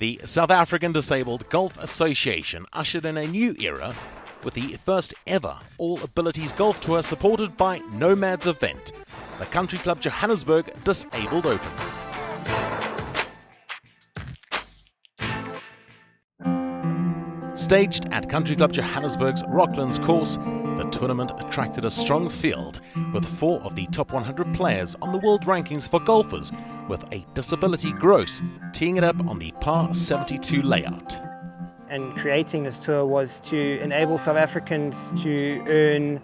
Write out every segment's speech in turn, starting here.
The South African Disabled Golf Association ushered in a new era with the first ever All Abilities Golf Tour supported by Nomads event, the Country Club Johannesburg Disabled Open. Staged at Country Club Johannesburg's Rocklands course, the tournament attracted a strong field, with 4 of the top 100 players on the world rankings for golfers with a disability gross, teeing it up on the par 72 layout. And creating this tour was to enable South Africans to earn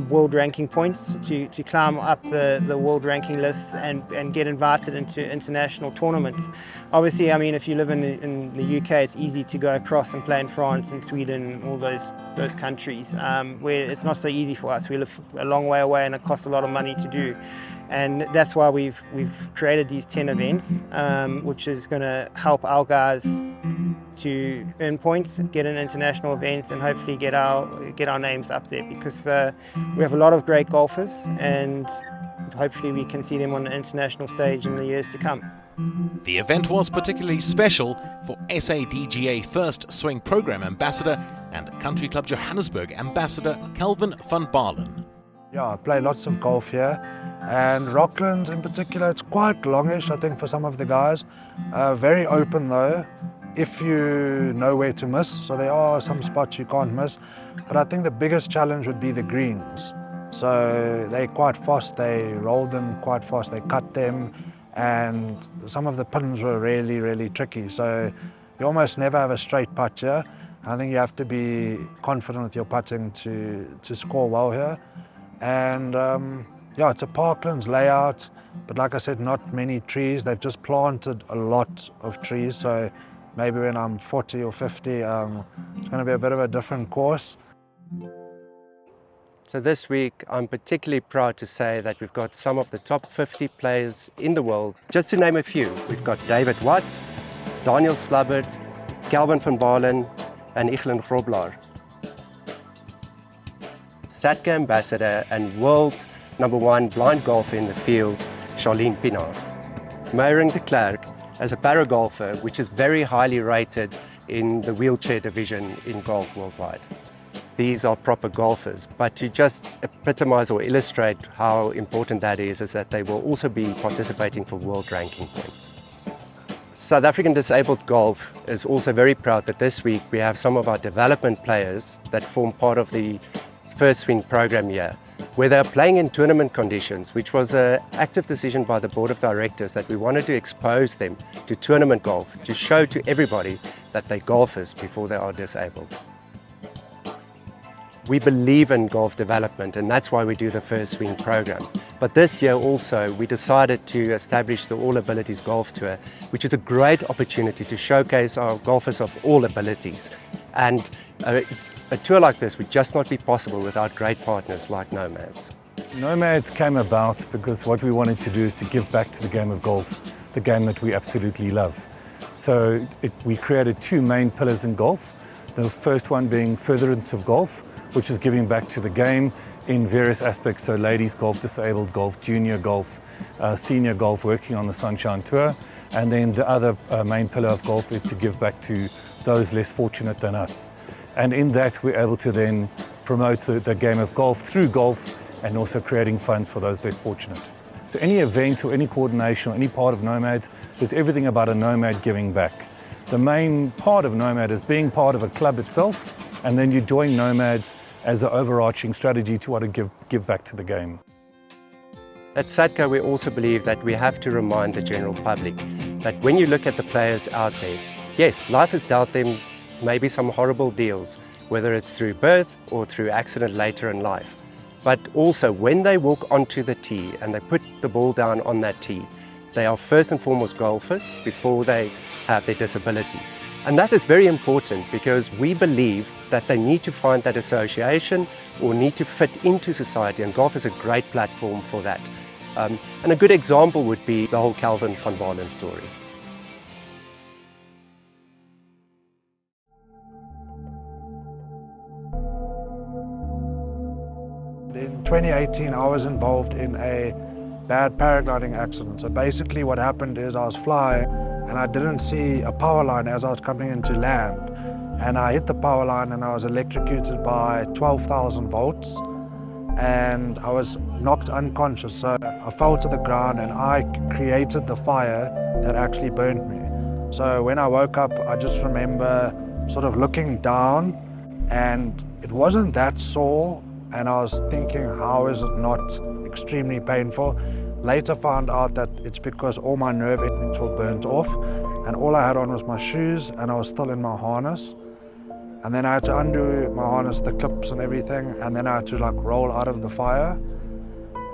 world ranking points, to climb up the world ranking lists and get invited into international tournaments. Obviously, I mean, if you live in the UK, it's easy to go across and play in France and Sweden, all those countries, where it's not so easy for us. We live a long way away and it costs a lot of money to do. And that's why we've created these 10 events, which is going to help our guys to earn points, get in international events, and hopefully get our names up there, because we have a lot of great golfers, and hopefully we can see them on the international stage in the years to come. The event was particularly special for SADGA First Swing Program Ambassador and Country Club Johannesburg Ambassador Calvin van Baarle. Yeah, I play lots of golf here, and Rocklands in particular, it's quite longish, I think, for some of the guys. Very open though, if you know where to miss. So there are some spots you can't miss, but I think the biggest challenge would be the greens. So they're quite fast, they roll them quite fast, they cut them, and some of the pins were really tricky. So you almost never have a straight putt here. I think you have to be confident with your putting to score well here. And yeah, it's a parklands layout, but like I said, not many trees. They've just planted a lot of trees, so maybe when I'm 40 or 50, it's going to be a bit of a different course. So this week, I'm particularly proud to say that we've got some of the top 50 players in the world. Just to name a few, we've got David Watts, Daniel Slubbert, Calvin van Baarle, and Iglen Grobler. SADGA Ambassador and world #1 blind golfer in the field, Charlene Pienaar. Myron de Klerk as a para-golfer, which is very highly rated in the wheelchair division in golf worldwide. These are proper golfers, but to just epitomize or illustrate how important that is that they will also be participating for world ranking points. South African Disabled Golf is also very proud that this week we have some of our development players that form part of the First Swing program here, where they're playing in tournament conditions, which was an active decision by the board of directors that we wanted to expose them to tournament golf, to show to everybody that they're golfers before they are disabled. We believe in golf development, and that's why we do the First Swing program. But this year also, we decided to establish the All Abilities Golf Tour, which is a great opportunity to showcase our golfers of all abilities. And a tour like this would just not be possible without great partners like Nomads. Nomads came about because what we wanted to do is to give back to the game of golf, the game that we absolutely love. So we created 2 main pillars in golf. The first one being furtherance of golf, which is giving back to the game in various aspects. So ladies golf, disabled golf, junior golf, senior golf, working on the Sunshine Tour. And then the other main pillar of golf is to give back to those less fortunate than us. And in that, we're able to then promote the game of golf through golf and also creating funds for those less fortunate. So any event or any coordination or any part of Nomads is everything about a Nomad giving back. The main part of Nomad is being part of a club itself, and then you join Nomads as an overarching strategy to want to give back to the game. At SADGA, we also believe that we have to remind the general public that when you look at the players out there, yes, life has dealt them maybe some horrible deals, whether it's through birth or through accident later in life. But also when they walk onto the tee and they put the ball down on that tee, they are first and foremost golfers before they have their disability. And that is very important because we believe that they need to find that association or need to fit into society, and golf is a great platform for that. And a good example would be the whole Calvin van Baarle story. In 2018, I was involved in a bad paragliding accident. So basically what happened is I was flying and I didn't see a power line as I was coming into land. And I hit the power line and I was electrocuted by 12,000 volts. And I was knocked unconscious, so I fell to the ground and I created the fire that actually burnt me. So when I woke up, I just remember sort of looking down, and it wasn't that sore, and I was thinking, how is it not extremely painful? Later found out that it's because all my nerve endings were burnt off, and all I had on was my shoes, and I was still in my harness. And then I had to undo my harness, the clips and everything, and then I had to like roll out of the fire.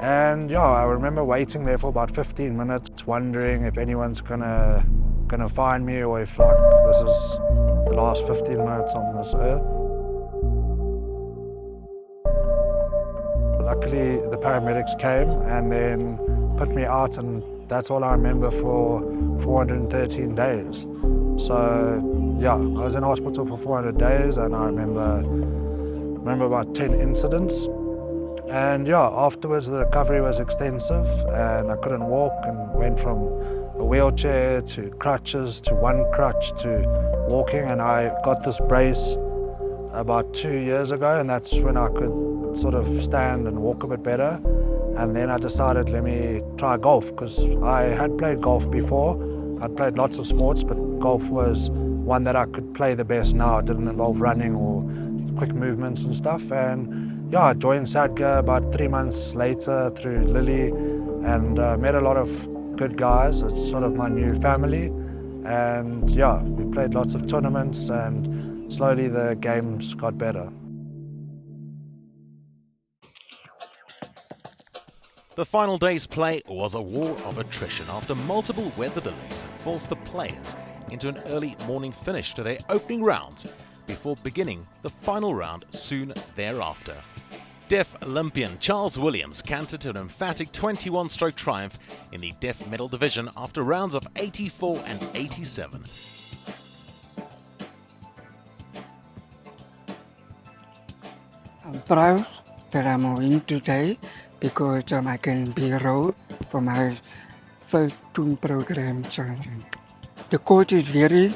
And yeah, I remember waiting there for about 15 minutes, wondering if anyone's gonna find me, or if like this is the last 15 minutes on this earth. Luckily, the paramedics came and then put me out, and that's all I remember for 413 days. So yeah, I was in hospital for 400 days, and I remember about 10 incidents. And yeah, afterwards the recovery was extensive, and I couldn't walk, and went from a wheelchair to crutches to one crutch to walking, and I got this brace about 2 years ago, and that's when I could sort of stand and walk a bit better. And then I decided, let me try golf, because I had played golf before. I'd played lots of sports, but golf was one that I could play the best now. It didn't involve running or quick movements and stuff. And yeah, I joined Sadga about 3 months later through Lily, and met a lot of good guys. It's sort of my new family. And yeah, we played lots of tournaments, and slowly the games got better. The final day's play was a war of attrition after multiple weather delays forced the players into an early morning finish to their opening rounds before beginning the final round soon thereafter. Deaf Olympian Charles Williams cantered to an emphatic 21-stroke triumph in the Deaf Medal division after rounds of 84 and 87. I'm proud that I'm a win today because I can be enrolled for my first tune program challenge. The course is very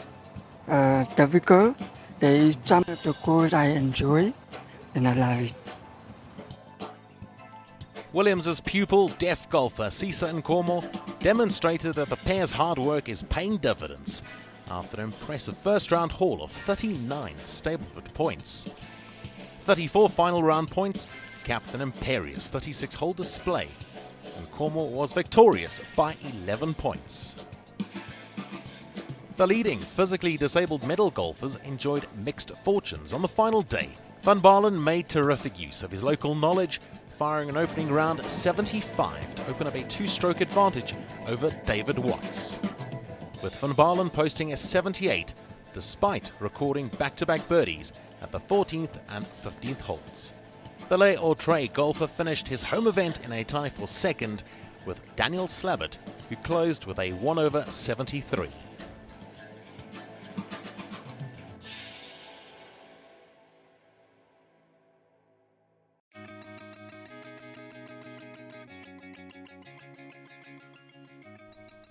difficult. There is some of the course I enjoy and I love it. Williams' pupil, deaf golfer Sisa Nkomo, demonstrated that the pair's hard work is paying dividends after an impressive first-round haul of 39 Stableford points. 34 final round points capped an imperious 36-hole display. Nkomo was victorious by 11 points. The leading physically disabled medal golfers enjoyed mixed fortunes on the final day. Van Baarle made terrific use of his local knowledge, firing an opening round 75 to open up a two-stroke advantage over David Watts, with Van Baarle posting a 78 despite recording back-to-back birdies at the 14th and 15th holes. The Les Autres golfer finished his home event in a tie for second with Daniel Slabbert, who closed with a 1/73.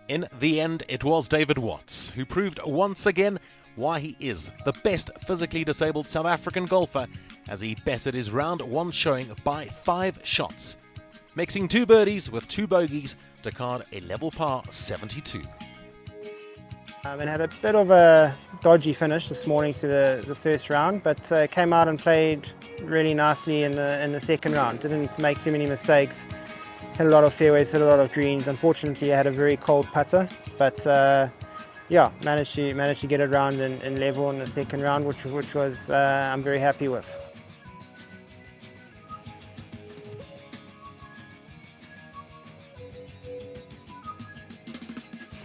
In the end, it was David Watts who proved once again why he is the best physically disabled South African golfer, as he bettered his round one showing by 5 shots, mixing 2 birdies with 2 bogeys to card a level par 72. And had a bit of a dodgy finish this morning to the first round, but came out and played really nicely in the second round. Didn't make too many mistakes. Hit a lot of fairways, hit a lot of greens. Unfortunately, I had a very cold putter, but yeah, managed to get it round and level in the second round, which was I'm very happy with.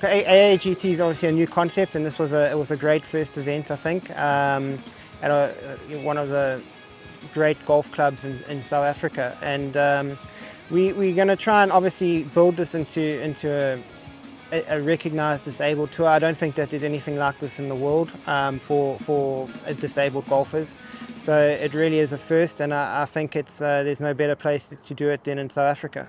AAGT is obviously a new concept, and this was a great first event, I think, at one of the great golf clubs in South Africa, and we're going to try and obviously build this into a recognised disabled tour. I don't think that there's anything like this in the world for disabled golfers, so it really is a first, and I think there's no better place to do it than in South Africa.